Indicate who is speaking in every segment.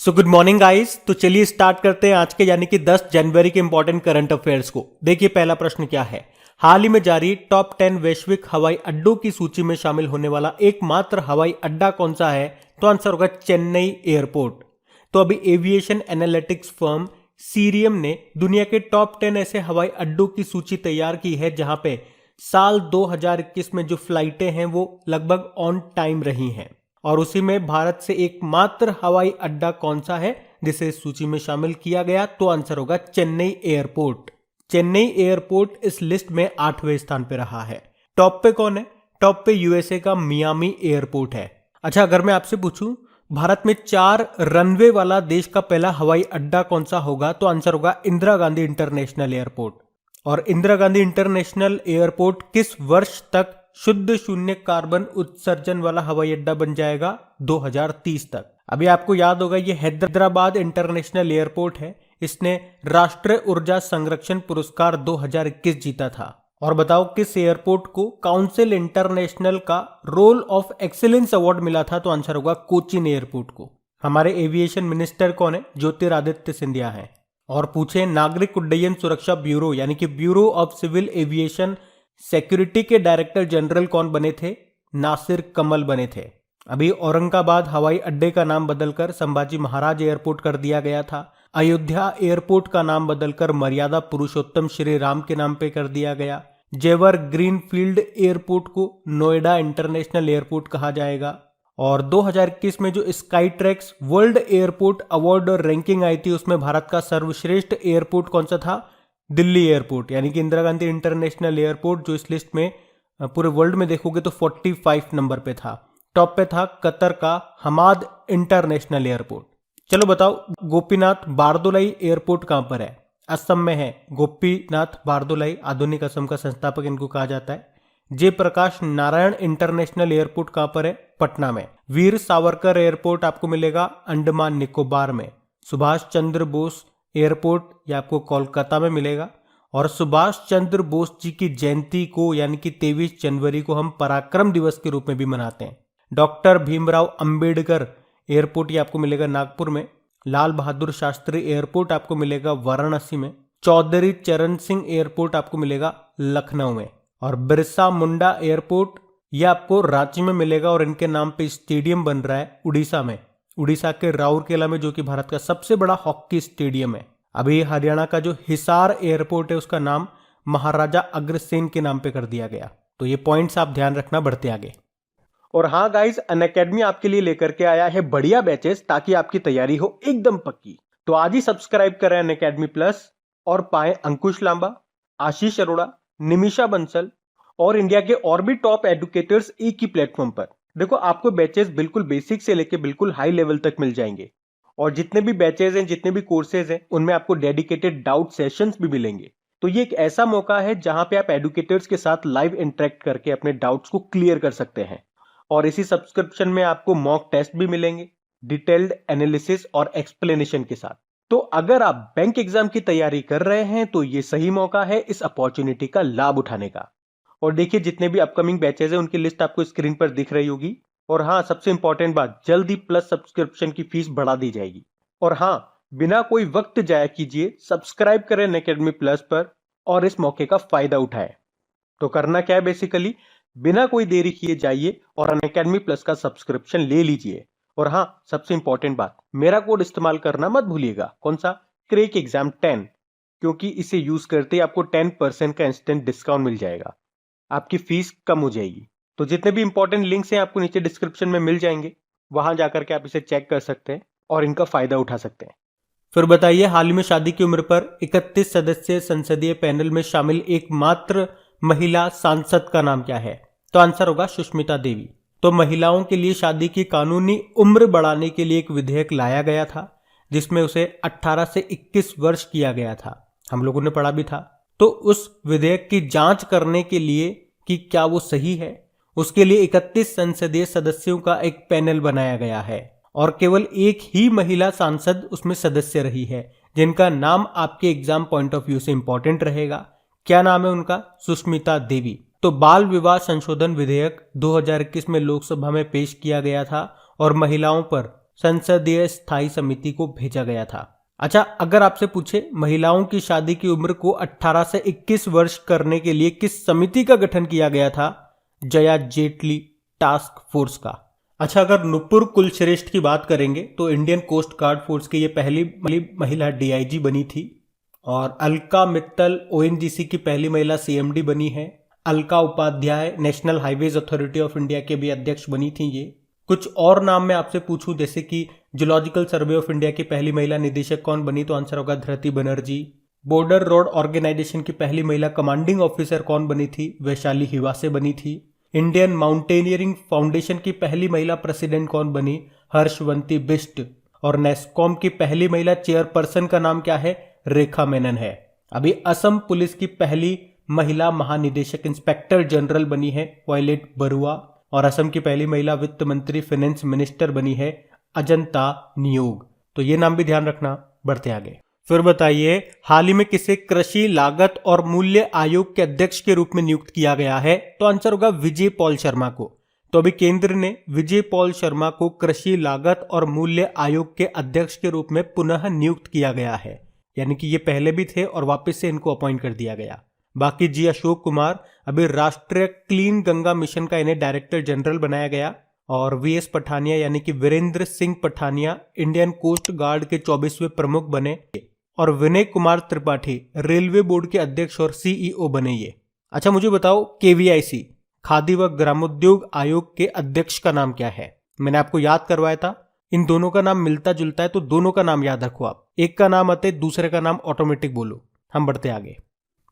Speaker 1: So good morning guys. तो चलिए start करते हैं आज के यानी कि 10 जनवरी के इंपॉर्टेंट करंट अफेयर्स को। देखिए पहला प्रश्न क्या है। हाल ही में जारी टॉप 10 वैश्विक हवाई अड्डों की सूची में शामिल होने वाला एकमात्र हवाई अड्डा कौन सा है? तो आंसर होगा चेन्नई एयरपोर्ट। तो अभी एविएशन एनालिटिक्स फर्म सीरियम ने दुनिया के टॉप 10 ऐसे हवाई अड्डों की सूची तैयार की है जहां पे साल 2021 में जो फ्लाइटें हैं वो लगभग ऑन टाइम रही हैं, और उसी में भारत से एकमात्र हवाई अड्डा कौन सा है जिसे इस सूची में शामिल किया गया? तो आंसर होगा चेन्नई एयरपोर्ट। चेन्नई एयरपोर्ट इस लिस्ट में 8वें स्थान पे रहा है। टॉप पे कौन है? टॉप पे यूएसए का मियामी एयरपोर्ट है। अच्छा, अगर मैं आपसे पूछूं भारत में 4 रनवे वाला देश का पहला हवाई अड्डा कौन सा होगा? तो आंसर होगा इंदिरा गांधी इंटरनेशनल एयरपोर्ट। और इंदिरा गांधी इंटरनेशनल एयरपोर्ट किस वर्ष तक शुद्ध शून्य कार्बन उत्सर्जन वाला हवाई अड्डा बन जाएगा? 2030 तक। अभी आपको याद होगा ये हैदराबाद इंटरनेशनल एयरपोर्ट है। इसने राष्ट्रीय ऊर्जा संरक्षण पुरस्कार 2021 जीता था। और बताओ किस एयरपोर्ट को काउंसिल इंटरनेशनल का रोल ऑफ एक्सीलेंस अवार्ड मिला था? तो आंसर होगा कोचीन एयरपोर्ट को। हमारे एविएशन मिनिस्टर कौन है? ज्योतिरादित्य सिंधिया है। और पूछे नागरिक उड्डयन सुरक्षा ब्यूरो यानी कि bureau of civil aviation security के डायरेक्टर जनरल कौन बने थे? नासिर कमल बने थे। अभी औरंगाबाद हवाई अड्डे का नाम बदलकर संभाजी महाराज एयरपोर्ट कर दिया गया था। अयोध्या एयरपोर्ट का नाम बदलकर मर्यादा पुरुषोत्तम श्री राम के नाम पे कर दिया गया। जेवर ग्रीनफील्ड एयरपोर्ट को नोएडा इंटरनेशनल एयरपोर्ट कहा जाएगा। और 2021 में जो sky tracks world airport award और रैंकिंग आई थी उसमें भारत का सर्वश्रेष्ठ एयरपोर्ट कौन सा था? दिल्ली एयरपोर्ट यानी कि इंदिरा गांधी इंटरनेशनल एयरपोर्ट, जो इस लिस्ट में पूरे वर्ल्ड में देखोगे तो 45 नंबर पे था। टॉप पे था कतर का हमाद इंटरनेशनल एयरपोर्ट। चलो बताओ गोपीनाथ बारदोलाई एयरपोर्ट कहां पर है? असम में है। गोपीनाथ बारदोलाई आधुनिक असम का संस्थापक इनको कहा जाता है। जयप्रकाश नारायण इंटरनेशनल एयरपोर्ट कहां पर है? पटना में। वीर सावरकर एयरपोर्ट आपको मिलेगा अंडमान निकोबार में। सुभाष चंद्र बोस एयरपोर्ट ये आपको कोलकाता में मिलेगा। और सुभाष चंद्र बोस जी की जयंती को यानी कि 23 जनवरी को हम पराक्रम दिवस के रूप में भी मनाते हैं। डॉक्टर भीमराव अंबेडकर एयरपोर्ट ये आपको मिलेगा नागपुर में। लाल बहादुर शास्त्री एयरपोर्ट आपको मिलेगा वाराणसी में। चौधरी चरण सिंह एयरपोर्ट आपको मिलेगा लखनऊ में। और बिरसा मुंडा एयरपोर्ट ये आपको रांची में मिलेगा और इनके नाम पे स्टेडियम बन रहा है उड़ीसा में। उड़ीसा के राउरकेला में, जो कि भारत का सबसे बड़ा हॉकी स्टेडियम है। अभी हरियाणा का जो हिसार एयरपोर्ट है उसका नाम महाराजा अग्रसेन के नाम पे कर दिया गया। तो ये पॉइंट्स आप ध्यान रखना बढ़ते आगे। और हाँ गाइस, अनअकैडमी आपके लिए लेकर के आया है बढ़िया बैचेस ताकि आपकी तैयारी हो एकदम पक्की। तो आज ही सब्सक्राइब करें अनअकैडमी प्लस और पाएं अंकुश लांबा, आशीष अरोड़ा, निमिषा बंसल और इंडिया के और भी टॉप एडुकेटर्स एक ही प्लेटफॉर्म पर। देखो आपको बैचेस बिल्कुल बेसिक से लेके बिल्कुल हाई लेवल तक मिल जाएंगे। और जितने भी बैचेस हैं, जितने भी कोर्सेज हैं, उनमें आपको डेडिकेटेड डाउट सेशंस भी मिलेंगे। तो ये एक ऐसा मौका है जहां पे आप एडुकेटर्स के साथ लाइव इंटरेक्ट करके अपने डाउट्स को क्लियर कर सकते हैं। और इसी सब्सक्रिप्शन में आपको मॉक टेस्ट भी मिलेंगे डिटेल्ड एनालिसिस और एक्सप्लेनेशन के साथ। तो अगर आप बैंक एग्जाम की तैयारी कर रहे हैं तो ये सही मौका है इस अपॉर्चुनिटी का लाभ उठाने का। और देखिए जितने भी अपकमिंग बैचेस हैं उनकी लिस्ट आपको स्क्रीन पर दिख रही होगी। और हाँ, सबसे इंपॉर्टेंट बात, जल्दी प्लस सब्सक्रिप्शन की फीस बढ़ा दी जाएगी। और हाँ, बिना कोई वक्त जाया कीजिए सब्सक्राइब करें अनअकैडमी प्लस पर और इस मौके का फायदा उठाएं। तो करना क्या है, बेसिकली बिना कोई देरी किए जाइए और अनअकैडमी प्लस का सब्सक्रिप्शन ले लीजिए। और हाँ, सबसे इंपॉर्टेंट बात, मेरा कोड इस्तेमाल करना मत भूलिएगा। कौन सा? क्रैक एग्जाम 10, क्योंकि इसे यूज करते ही आपको 10% का इंस्टेंट डिस्काउंट मिल जाएगा। आपकी फीस कम हो जाएगी। तो जितने भी इंपॉर्टेंट लिंक्स हैं आपको नीचे डिस्क्रिप्शन में मिल जाएंगे, वहां जाकर के आप इसे चेक कर सकते हैं और इनका फायदा उठा सकते हैं। फिर बताइए, हाल ही में शादी की उम्र पर 31 सदस्यीय संसदीय पैनल में शामिल एकमात्र महिला सांसद का नाम क्या है? तो आंसर होगा सुष्मिता देवी। तो महिलाओं के लिए शादी की कानूनी उम्र बढ़ाने के लिए एक विधेयक लाया गया था जिसमें उसे 18 से 21 वर्ष किया गया था। हम लोगों ने पढ़ा भी था। तो उस विधेयक की जांच करने के लिए कि क्या वो सही है, उसके लिए 31 संसदीय सदस्यों का एक पैनल बनाया गया है और केवल एक ही महिला सांसद उसमें सदस्य रही है जिनका नाम आपके एग्जाम पॉइंट ऑफ व्यू से इंपॉर्टेंट रहेगा। क्या नाम है उनका? सुष्मिता देवी। तो बाल विवाह संशोधन विधेयक 2021 में लोकसभा में पेश किया गया था और महिलाओं पर संसदीय स्थायी समिति को भेजा गया था। अच्छा, अगर आपसे पूछे महिलाओं की शादी की उम्र को 18 से 21 वर्ष करने के लिए किस समिति का गठन किया गया था? जया जेटली टास्क फोर्स का। अच्छा, अगर नुपुर कुलश्रेष्ठ की बात करेंगे तो इंडियन कोस्ट गार्ड फोर्स की ये पहली महिला डीआईजी बनी थी। और अलका मित्तल ओएनजीसी की पहली महिला सीएमडी बनी है। Alka Upadhyay national highways authority of India के भी अध्यक्ष बनी थी ये। कुछ और नाम मैं आपसे पूछूं, जैसे कि जूलॉजिकल सर्वे ऑफ इंडिया की पहली महिला निदेशक कौन बनी, तो आंसर होगा धृति बनर्जी। बॉर्डर रोड ऑर्गेनाइजेशन की पहली महिला कमांडिंग ऑफिसर कौन बनी थी? वैशाली हिवासे बनी थी। इंडियन माउंटेनियरिंग फाउंडेशन की पहली महिला प्रेसिडेंट कौन बनी? हर्षवंती बिष्ट। और नेस्कॉम की पहली महिला चेयरपर्सन का नाम क्या है? रेखा मेनन है। अभी असम पुलिस की पहली महिला महानिदेशक इंस्पेक्टर जनरल बनी है वायलेट बरुआ। और असम की पहली महिला वित्त मंत्री फाइनेंस मिनिस्टर बनी है अजंता नियोग। तो ये नाम भी ध्यान रखना। बढ़ते आगे। फिर बताइए, हाल ही में किसे कृषि लागत और मूल्य आयोग के अध्यक्ष के रूप में नियुक्त किया गया है? तो आंसर होगा विजय पॉल शर्मा को। तो अभी केंद्र ने विजय पॉल शर्मा को कृषि लागत और मूल्य आयोग के अध्यक्ष के रूप में पुनः नियुक्त किया गया है। यानी कि ये पहले भी थे और वापस से इनको अपॉइंट कर दिया गया। बाकी जी अशोक कुमार, अभी राष्ट्रीय क्लीन गंगा मिशन का इन्हें डायरेक्टर जनरल बनाया गया। और वीएस पठानिया यानी कि Virendra Singh Pathania Indian coast guard के 24वें प्रमुख बने। और विनय कुमार त्रिपाठी रेलवे बोर्ड के अध्यक्ष और सीईओ बने ये। अच्छा, मुझे बताओ केवीआईसी खादी व ग्रामोद्योग आयोग के अध्यक्ष का नाम क्या है? मैंने आपको याद करवाया था। इन दोनों का नाम मिलता जुलता है, तो दोनों का नाम याद रखो आप। एक का नाम आते दूसरे का नाम ऑटोमेटिक बोलो। हम बढ़ते आगे।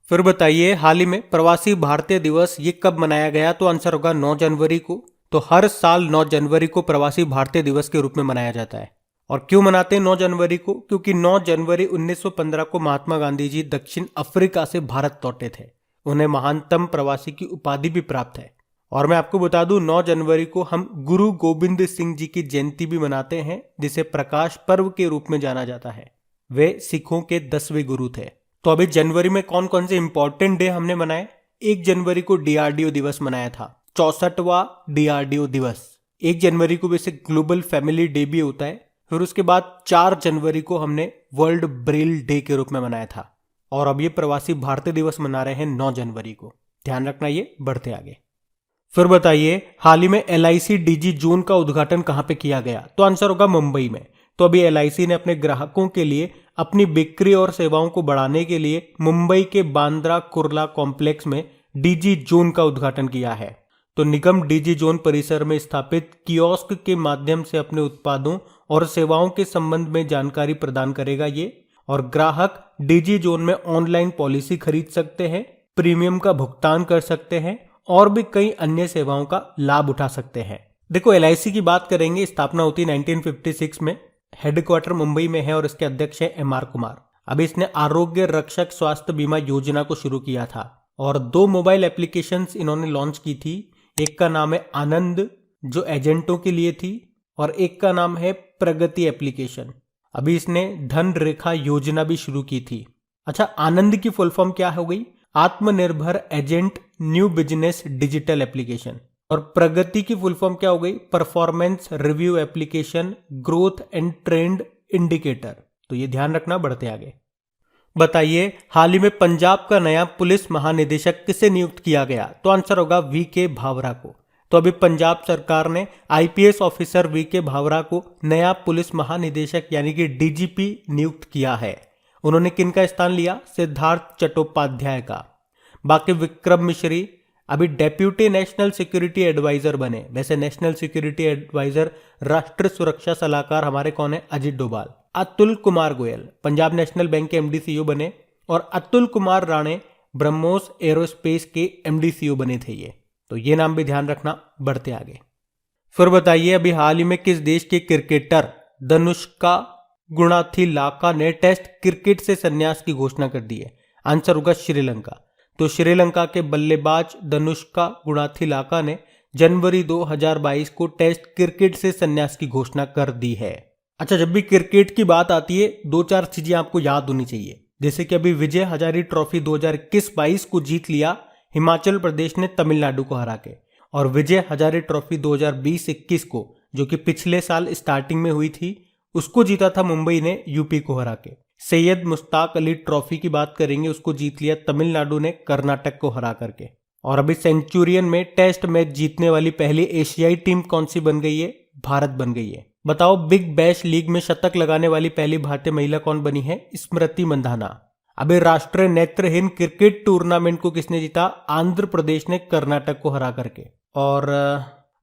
Speaker 1: फिर बताइए, हाल ही में प्रवासी भारतीय दिवस ये कब मनाया गया? तो आंसर होगा 9 जनवरी को। तो हर साल 9 जनवरी को प्रवासी भारतीय दिवस के रूप में मनाया जाता है। और क्यों मनाते हैं 9 जनवरी को? क्योंकि 9 जनवरी 1915 को महात्मा गांधी जी दक्षिण अफ्रीका से भारत लौटे थे। उन्हें महानतम प्रवासी की उपाधि भी प्राप्त है। और मैं आपको बता दूं, 9 जनवरी को हम गुरु गोविंद सिंह जी की जयंती भी मनाते हैं, जिसे प्रकाश पर्व के रूप में जाना जाता है। वे सिखों के 10वें गुरु थे। तो अभी जनवरी में कौन कौन से इंपॉर्टेंट डे हमने मनाए? 1 जनवरी को डीआरडीओ दिवस मनाया था, 64वां डीआरडीओ दिवस। 1 जनवरी को वैसे ग्लोबल फैमिली डे भी होता है। फिर उसके बाद 4 जनवरी को हमने वर्ल्ड ब्रेल डे के रूप में मनाया था। और अब ये प्रवासी भारतीय दिवस मना रहे हैं 9 जनवरी को। ध्यान रखना ये। बढ़ते आगे। फिर बताइए, हाल ही में एलआईसी डीजी जोन का उद्घाटन कहां पे किया गया? तो आंसर होगा मुंबई में। तो अभी एलआईसी ने अपने ग्राहकों के लिए अपनी बिक्री और सेवाओं को बढ़ाने के लिए मुंबई के बांद्रा कुर्ला कॉम्प्लेक्स में डीजी जोन का उद्घाटन किया है। तो निगम डीजी जोन परिसर में स्थापित कियोस्क के माध्यम से अपने उत्पादों और सेवाओं के संबंध में जानकारी प्रदान करेगा ये। और ग्राहक डीजी जोन में ऑनलाइन पॉलिसी खरीद सकते हैं, प्रीमियम का भुगतान कर सकते हैं और भी कई अन्य सेवाओं का लाभ उठा सकते हैं। देखो, एलआईसी की बात करेंगे, स्थापना होती 1956 में। हेडक्वार्टर मुंबई में है और इसके अध्यक्ष है एमआर कुमार। अभी इसने आरोग्य रक्षक स्वास्थ्य बीमा योजना को शुरू किया था और 2 मोबाइल एप्लीकेशंस इन्होंने लॉन्च की थी। एक का नाम है आनंद, जो एजेंटों के लिए थी, और एक का नाम है प्रगति एप्लीकेशन। अभी इसने धन रेखा योजना भी शुरू की थी। अच्छा, आनंद की फुल फॉर्म क्या हो गई? आत्मनिर्भर agent new business digital application. और प्रगति की फुल फॉर्म क्या हो गई? Performance review application growth and trend indicator. तो ये ध्यान रखना। बढ़ते आगे। बताइए, हाल ही में पंजाब का नया पुलिस महानिदेशक किसे नियुक्त किया गया? तो आंसर होगा वीके भावरा को। तो अभी पंजाब सरकार ने आईपीएस ऑफिसर वीके भावरा को नया पुलिस महानिदेशक यानी कि डीजीपी नियुक्त किया है। उन्होंने किनका स्थान लिया? सिद्धार्थ चट्टोपाध्याय का। बाकी विक्रम मिश्री अभी डेप्यूटी नेशनल सिक्योरिटी एडवाइजर बने। वैसे नेशनल सिक्योरिटी एडवाइजर राष्ट्रीय सुरक्षा सलाहकार हमारे कौन है? अजित डोभाल। अतुल कुमार गोयल पंजाब नेशनल बैंक के एमडी सीईओ बने। और अतुल कुमार राणे ब्रह्मोस एरोस्पेस के एमडी सीईओ बने थे ये। तो ये नाम भी ध्यान रखना। बढ़ते आगे। फिर बताइए, अभी हाल ही में किस देश के क्रिकेटर धनुष्का गुणाथिलाका ने टेस्ट क्रिकेट से संन्यास की घोषणा कर दी है? आंसर होगा श्रीलंका। तो श्रीलंका के बल्लेबाज धनुष्का गुणाथिलाका ने जनवरी 2022 को टेस्ट क्रिकेट से संन्यास की घोषणा कर दी है। अच्छा, जब भी क्रिकेट की बात आती है 2-4 चीजें आपको याद होनी चाहिए। जैसे कि अभी विजय हजारे ट्रॉफी 2021-22 को जीत लिया हिमाचल प्रदेश ने तमिलनाडु को हरा के। और विजय हजारे ट्रॉफी 2020-21 को जो कि पिछले साल स्टार्टिंग में हुई थी, उसको जीता था मुंबई ने यूपी को हरा के। सैयद मुश्ताक अली ट्रॉफी की बात करेंगे, उसको जीत लिया तमिलनाडु ने कर्नाटक को हरा करके। और अभी सेंचुरियन में टेस्ट मैच जीतने वाली पहली एशियाई टीम कौन सी बन गई है? भारत बन गई है। बताओ बिग बैश लीग में शतक लगाने वाली पहली भारतीय महिला कौन बनी है? स्मृति मंधाना। अभी राष्ट्रीय नेत्रहीन क्रिकेट टूर्नामेंट को किसने जीता? आंध्र प्रदेश ने कर्नाटक को हरा करके। और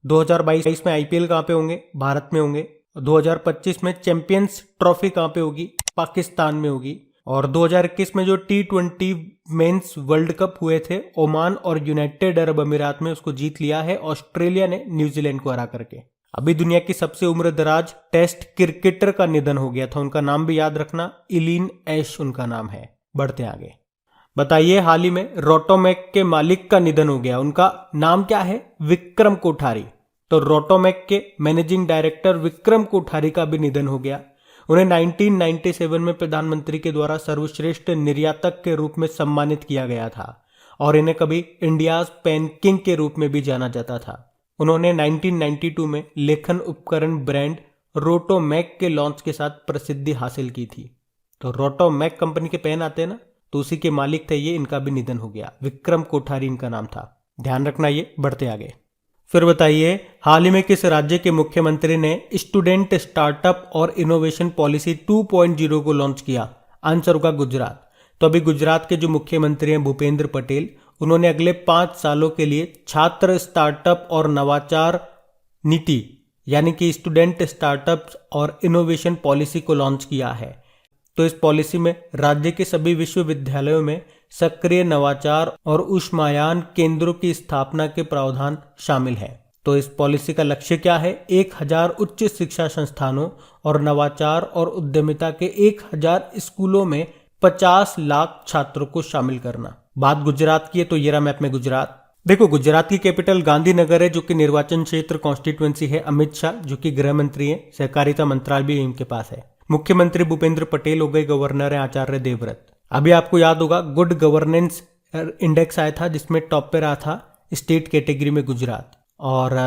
Speaker 1: 2022 में आईपीएल कहां पे होंगे? भारत में होंगे। 2025 में चैंपियंस ट्रॉफी कहां पे होगी? पाकिस्तान में होगी। और 2021 में जो T20 मेंस वर्ल्ड कप हुए थे ओमान और यूनाइटेड अरब अमीरात में, उसको जीत लिया है ऑस्ट्रेलिया ने न्यूजीलैंड को हरा करके। अभी दुनिया की सबसे उम्रदराज टेस्ट क्रिकेटर का निधन हो गया था, उनका नाम भी याद रखना, इलीन एश उनका नाम है। बढ़ते आगे। बताइए हाल ही में रोटोमैक के मालिक का निधन हो गया, उनका नाम क्या है? विक्रम कोठारी। तो रोटोमैक के मैनेजिंग डायरेक्टर विक्रम कोठारी का भी निधन हो गया। उन्हें 1997 में प्रधानमंत्री के द्वारा सर्वश्रेष्ठ निर्यातक के रूप में सम्मानित किया गया था और इन्हें कभी इंडियाज पेन किंग के रूप में भी जाना जाता था। उन्होंने 1992 में लेखन उपकरण ब्रांड रोटोमैक के लॉन्च के साथ प्रसिद्धि हासिल की थी। तो रोटोमैक कंपनी के पेन आते हैं ना, तो उसी के मालिक थे ये, इनका भी निधन हो गया। विक्रम कोठारी इनका नाम था, ध्यान रखना ये। बढ़ते आगे। फिर बताइए हाल ही में किस राज्य के मुख्यमंत्री ने स्टूडेंट स्टार्टअप और इनोवेशन पॉलिसी 2.0 को लॉन्च किया? आंसर होगा गुजरात। तो अभी गुजरात के जो मुख्यमंत्री हैं भूपेंद्र पटेल, उन्होंने अगले 5 सालों के लिए छात्र स्टार्टअप और नवाचार नीति यानी कि स्टूडेंट स्टार्टअप और इनोवेशन पॉलिसी को लॉन्च किया है। तो इस पॉलिसी में राज्य के सभी विश्वविद्यालयों में सक्रिय नवाचार और ऊष्मायान केंद्रों की स्थापना के प्रावधान शामिल है। तो इस पॉलिसी का लक्ष्य क्या है? 1000 उच्च शिक्षा संस्थानों और नवाचार और उद्यमिता के 1000 स्कूलों में 50 लाख छात्रों को शामिल करना। बात गुजरात की है, तो ये रहा मैप में गुजरात। देखो गुजरात की कैपिटल गांधीनगर है, जो कि निर्वाचन क्षेत्र कॉन्स्टिट्यूएंसी है। अमित शाह जो कि गृह मंत्री है, सहकारिता मंत्रालय भी इनके पास है। मुख्यमंत्री भूपेंद्र पटेल हो गए, गवर्नर है आचार्य देवव्रत। अभी आपको याद होगा गुड गवर्नेंस इंडेक्स आया था जिसमें टॉप पे रहा था स्टेट कैटेगरी में गुजरात। और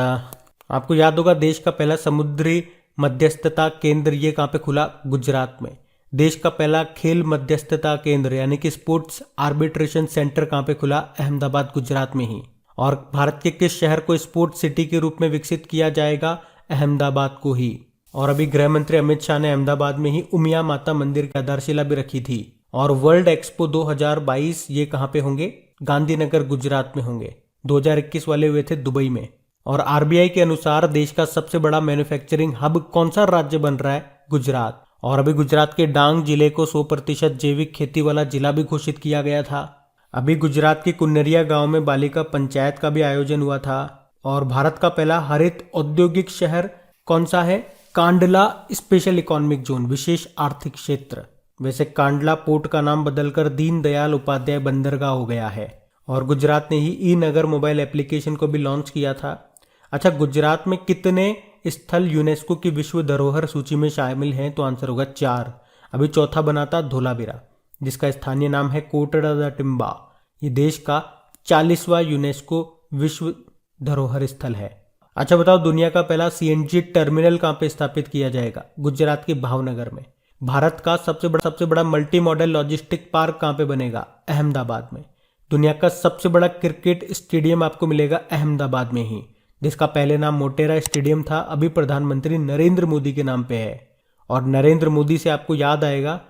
Speaker 1: आपको याद होगा देश का पहला समुद्री मध्यस्थता केंद्र ये कहाँ पे खुला? गुजरात में। देश का पहला खेल मध्यस्थता केंद्र यानी कि स्पोर्ट्स आर्बिट्रेशन सेंटर कहाँ पे खुला? अहमदाबाद गुजरात में ही। और भारत के किस शहर को स्पोर्ट्स सिटी के रूप में विकसित किया जाएगा? अहमदाबाद को ही। और अभी गृह मंत्री अमित शाह ने अहमदाबाद में ही उमिया माता मंदिर की आधारशिला भी रखी थी। और वर्ल्ड एक्सपो 2022 ये कहाँ पे होंगे? गांधीनगर गुजरात में होंगे। 2021 वाले हुए थे दुबई में। और आरबीआई के अनुसार देश का सबसे बड़ा मैन्युफैक्चरिंग हब कौन सा राज्य बन रहा है? गुजरात। और अभी गुजरात के डांग जिले को 100% जैविक खेती वाला जिला भी घोषित किया गया था। अभी गुजरात के कुन्नरिया गांव में बालिका पंचायत का भी आयोजन हुआ था। और भारत का पहला हरित औद्योगिक शहर कौन सा है? कांडला स्पेशल इकोनॉमिक जोन, विशेष आर्थिक क्षेत्र। वैसे कांडला पोर्ट का नाम बदलकर दीनदयाल उपाध्याय बंदरगाह हो गया है। और गुजरात ने ही ई नगर मोबाइल एप्लीकेशन को भी लॉन्च किया था। अच्छा, गुजरात में कितने स्थल यूनेस्को की विश्व धरोहर सूची में शामिल हैं? तो आंसर होगा 4। अभी चौथा बना था धोलावीरा, जिसका स्थानीय नाम है कोटड़ा द टिम्बा। ये देश का 40वां यूनेस्को विश्व धरोहर स्थल है। अच्छा बताओ दुनिया का पहला सीएनजी टर्मिनल कहाँ पे स्थापित किया जाएगा? गुजरात के भावनगर में। भारत का सबसे बड़ा मल्टी मॉडल लॉजिस्टिक पार्क कहाँ पे बनेगा? अहमदाबाद में। दुनिया का सबसे बड़ा क्रिकेट स्टेडियम आपको मिलेगा अहमदाबाद में ही, जिसका पहले नाम मोटेरा स्टेडियम था, अभी प्रधानमंत्री नरेंद्र मोदी के नाम पे है। और नरेंद्र मोदी से आपको याद आएगा,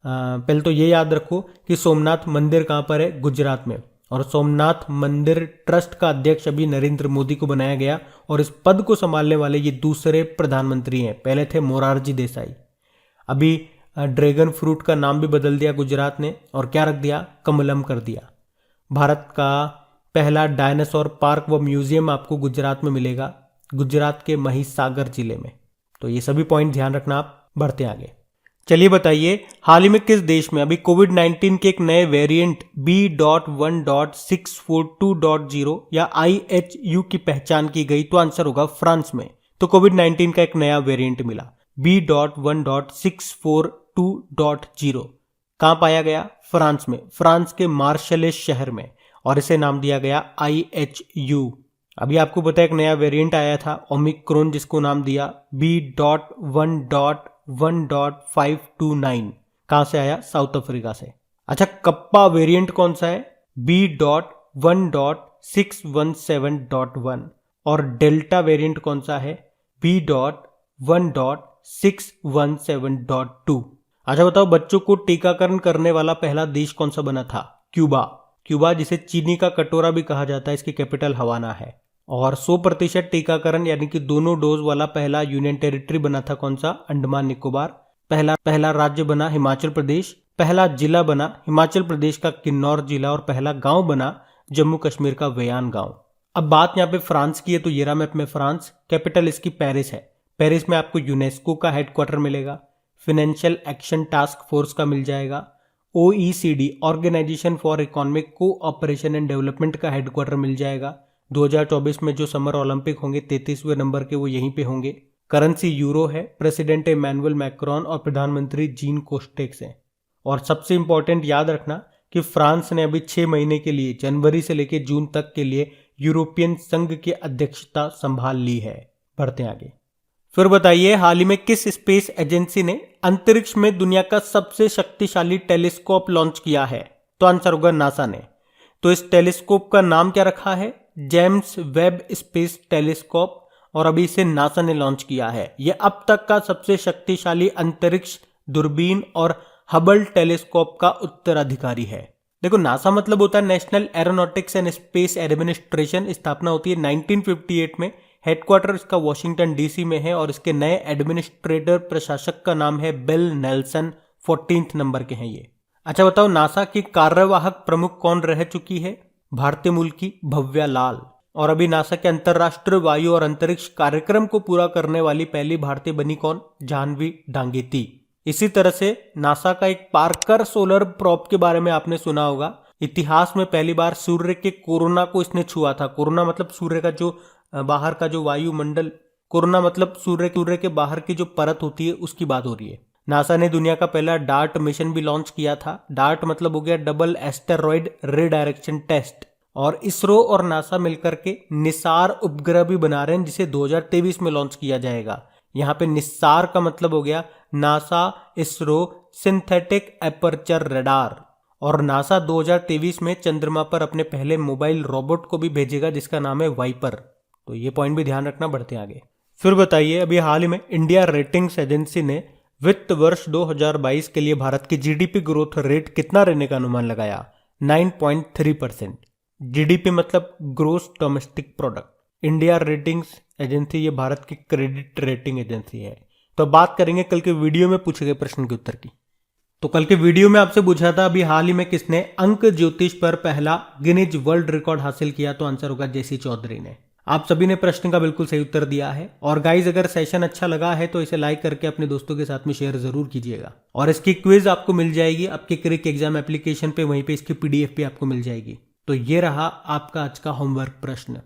Speaker 1: पहले तो ये याद रखो कि सोमनाथ मंदिर कहाँ पर है? गुजरात में। और सोमनाथ मंदिर ट्रस्ट का अध्यक्ष अभी नरेंद्र मोदी को बनाया गया और इस पद को संभालने वाले ये दूसरे प्रधानमंत्री हैं। पहले थे मोरारजी देसाई। अभी ड्रैगन फ्रूट का नाम भी बदल दिया गुजरात ने, और क्या रख दिया? कमलम कर दिया। भारत का पहला डायनासोर पार्क व म्यूजियम आपको गुजरात में मिलेगा, गुजरात के महिसागर जिले में। तो ये सभी पॉइंट ध्यान रखना आप। बढ़ते आगे। चलिए बताइए हाल ही में किस देश में अभी कोविड-19 के एक नए वेरिएंट B.1.642.0 या IHU की पहचान की गई? तो आंसर होगा फ्रांस में। तो कोविड-19 का एक नया वेरिएंट मिला B.1.642.0। कहां पाया गया? फ्रांस में, फ्रांस के मार्शलेस शहर में। और इसे नाम दिया गया IHU। अभी आपको पता है एक नया वेरिएंट आया था ओमिक्रॉन, जिसको नाम दिया B.1.1.529। कहां से आया? साउथ अफ्रीका से। अच्छा, कप्पा वेरिएंट कौन सा है? B.1.617.1। और डेल्टा वेरिएंट कौन सा है? B.1.617.2। अच्छा बताओ, बच्चों को टीकाकरण करने वाला पहला देश कौन सा बना था? क्यूबा। क्यूबा, जिसे चीनी का कटोरा भी कहा जाता है, इसकी कैपिटल हवाना है। और 100% टीकाकरण यानी कि दोनों डोज वाला पहला यूनियन टेरिटरी बना था कौन सा? अंडमान निकोबार। पहला राज्य बना हिमाचल प्रदेश। पहला जिला बना हिमाचल प्रदेश का किन्नौर जिला। और पहला गांव बना जम्मू कश्मीर का वेयान गांव। अब बात यहाँ पे फ्रांस की है, तो ये रहा मैप में फ्रांस। कैपिटल इसकी पेरिस है। पेरिस में आपको यूनेस्को का हेडक्वार्टर मिलेगा, फाइनेंशियल एक्शन टास्क फोर्स का मिल जाएगा, OECD organisation for economic cooperation and development का हेडक्वार्टर मिल जाएगा। 2024 में जो समर ओलंपिक होंगे 33वें नंबर के, वो यहीं पे होंगे। करेंसी यूरो है। प्रेसिडेंट इमैनुअल मैक्रोन और प्रधानमंत्री जीन कोस्टेक्स हैं। और सबसे इंपॉर्टेंट याद रखना कि फ्रांस ने अभी 6 महीने के लिए, जनवरी से लेकर जून तक के लिए, यूरोपियन संघ की अध्यक्षता संभाल ली है। बढ़ते आगे। फिर बताइए, हाल ही में किस स्पेस एजेंसी ने अंतरिक्ष में दुनिया का सबसे शक्तिशाली टेलीस्कोप लॉन्च किया है? तो आंसर होगा नासा ने। तो इस टेलीस्कोप का नाम क्या रखा है? James Webb space telescope. और अभी इसे नासा ने लॉन्च किया है। यह अब तक का सबसे शक्तिशाली अंतरिक्ष दूरबीन और हबल टेलीस्कोप का उत्तराधिकारी है। देखो, नासा मतलब होता है national aeronautics and space administration. स्थापना होती है 1958 में। हेडक्वार्टर इसका वॉशिंगटन DC में है। और इसके नए एडमिनिस्ट्रेटर प्रशासक का नाम है बिल नेल्सन। 14th नंबर के हैं ये। अच्छा बताओ, नासा की कार्यवाहक प्रमुख कौन रह चुकी है? भारतीय मूल की भव्या लाल। और अभी नासा के अंतरराष्ट्रीय वायु और अंतरिक्ष कार्यक्रम को पूरा करने वाली पहली भारतीय बनी कौन? जाह्नवी डांगेती। इसी तरह से नासा का एक पार्कर सोलर प्रोब के बारे में आपने सुना होगा। इतिहास में पहली बार सूर्य के कोरोना को इसने छुआ था। कोरोना मतलब सूर्य का जो बाहर का जो वायुमंडल, कोरोना मतलब सूर्य के बाहर की जो परत होती है, उसकी बात हो रही है। नासा ने दुनिया का पहला डार्ट मिशन भी लॉन्च किया था। डार्ट मतलब हो गया डबल एस्टेरॉयड रिडायरेक्शन टेस्ट। और इसरो और नासा मिलकर के निसार उपग्रह भी बना रहे हैं, जिसे 2023 में लॉन्च किया जाएगा। यहाँ पे निसार का मतलब हो गया NASA ISRO synthetic aperture radar. और नासा 2023 में चंद्रमा पर अपने पहले मोबाइल रोबोट को भी भेजेगा, जिसका नाम है वाइपर। तो ये पॉइंट भी ध्यान रखना। बढ़ते आगे। फिर बताइए, अभी हाल ही में इंडिया रेटिंग्स एजेंसी ने वित्त वर्ष 2022 के लिए भारत की GDP ग्रोथ रेट कितना रहने का अनुमान लगाया? 9.3%। GDP मतलब gross domestic product. India ratings agency ये भारत की क्रेडिट रेटिंग एजेंसी है। तो बात करेंगे कल के वीडियो में पूछे गए प्रश्न के उत्तर की। तो कल के वीडियो में आपसे पूछा था अभी हाल ही में किसने अंक ज्योतिष पर पहला गिनीज वर्ल्ड रिकॉर्ड हासिल किया? तो आंसर होगा JC चौधरी ने। आप सभी ने प्रश्न का बिल्कुल सही उत्तर दिया है। और गाइज, अगर सेशन अच्छा लगा है तो इसे लाइक करके अपने दोस्तों के साथ में शेयर जरूर कीजिएगा। और इसकी क्विज आपको मिल जाएगी आपके क्रिक एग्जाम एप्लीकेशन पे, वहीं पे इसकी PDF भी आपको मिल जाएगी। तो ये रहा आपका आज का होमवर्क प्रश्न।